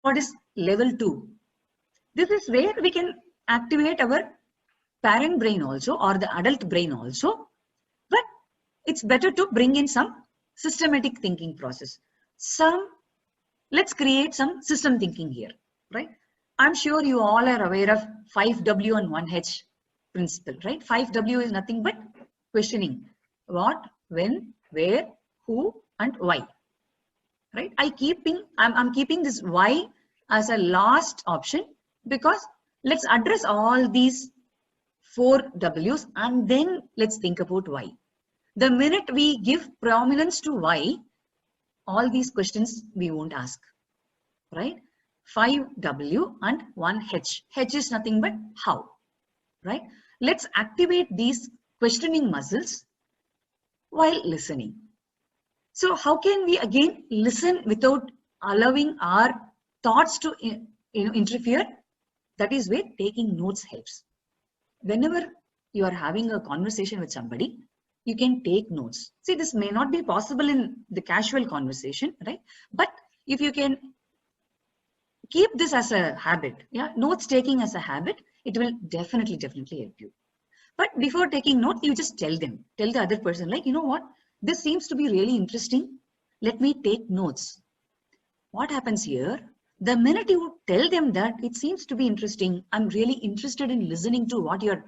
What is level 2? This is where we can activate our parent brain also, or the adult brain also, but it's better to bring in some systematic thinking process. Let's create some system thinking here, right? I'm sure you all are aware of 5W and 1H principle, right? 5W is nothing but questioning: what, when, where, who, and why, right? I'm keeping this why as a last option, because let's address all these 4Ws and then let's think about why. The minute we give prominence to why, all these questions we won't ask, right? 5W and 1H. H is nothing but how, right? Let's activate these questioning muscles while listening. So how can we again listen without allowing our thoughts to interfere? That is where taking notes helps. Whenever you are having a conversation with somebody, you can take notes. See, this may not be possible in the casual conversation, right? But if you can keep this as a habit, yeah, notes taking as a habit, it will definitely help you. But before taking notes, you just tell the other person, like, you know what, this seems to be really interesting. Let me take notes. What happens here? The minute you tell them that it seems to be interesting, I'm really interested in listening to what you're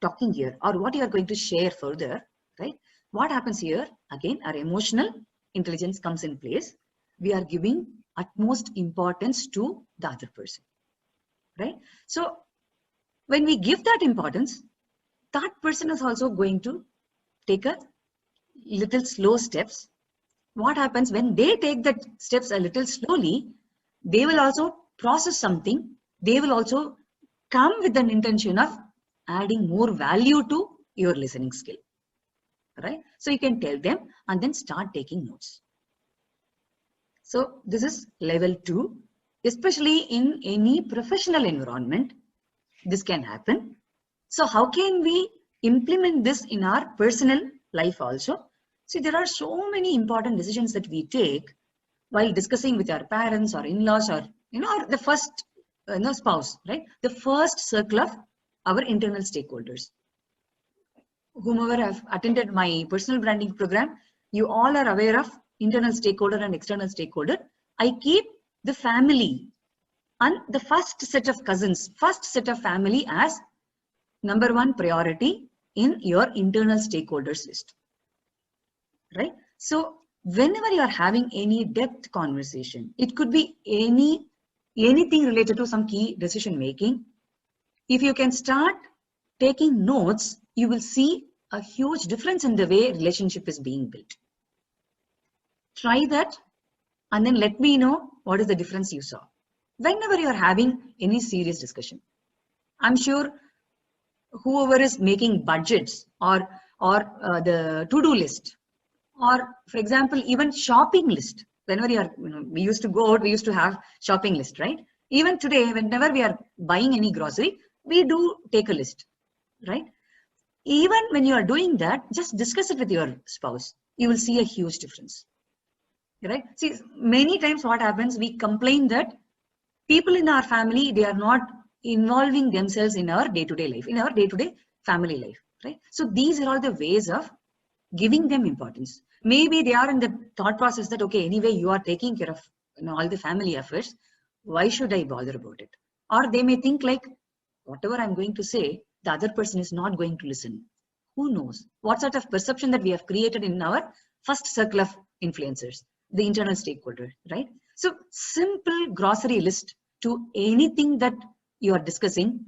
talking here or what you are going to share further, right? What happens here? Again, our emotional intelligence comes in place. We are giving utmost importance to the other person, right? So when we give that importance, that person is also going to take a little slow steps. What happens when they take that steps a little slowly? They will also process something. They will also come with an intention of adding more value to your listening skill, right? So you can tell them and then start taking notes. So this is level 2, especially in any professional environment, this can happen. So how can we implement this in our personal life also? See, there are so many important decisions that we take while discussing with our parents or in-laws or, or the first spouse, right? The first circle of our internal stakeholders. Whomever have attended my personal branding program, you all are aware of internal stakeholder and external stakeholder. I keep the family and the first set of cousins, first set of family as number 1 priority in your internal stakeholders list, right? So whenever you are having any depth conversation, it could be anything related to some key decision making. If you can start taking notes, you will see a huge difference in the way relationship is being built. Try that and then let me know what is the difference you saw. Whenever you are having any serious discussion, I'm sure whoever is making budgets or the to-do list, or for example, even shopping list, whenever you are, we used to go out, we used to have shopping list, right? Even today, whenever we are buying any grocery, we do take a list, right? Even when you are doing that, just discuss it with your spouse. You will see a huge difference, right? See, many times what happens, we complain that people in our family, they are not involving themselves in our day-to-day life, in our day-to-day family life, right? So these are all the ways of giving them importance. Maybe they are in the thought process that, okay, anyway, you are taking care of all the family affairs. Why should I bother about it? Or they may think like, whatever I'm going to say, the other person is not going to listen. Who knows? What sort of perception that we have created in our first circle of influencers, the internal stakeholder, right? So simple grocery list to anything that you are discussing.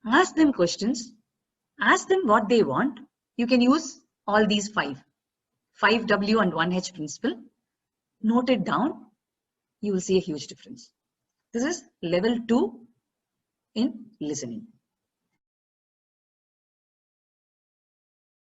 Ask them questions. Ask them what they want. You can use all these 5W and 1H principle. Note it down. You will see a huge difference. This is level 2 in listening.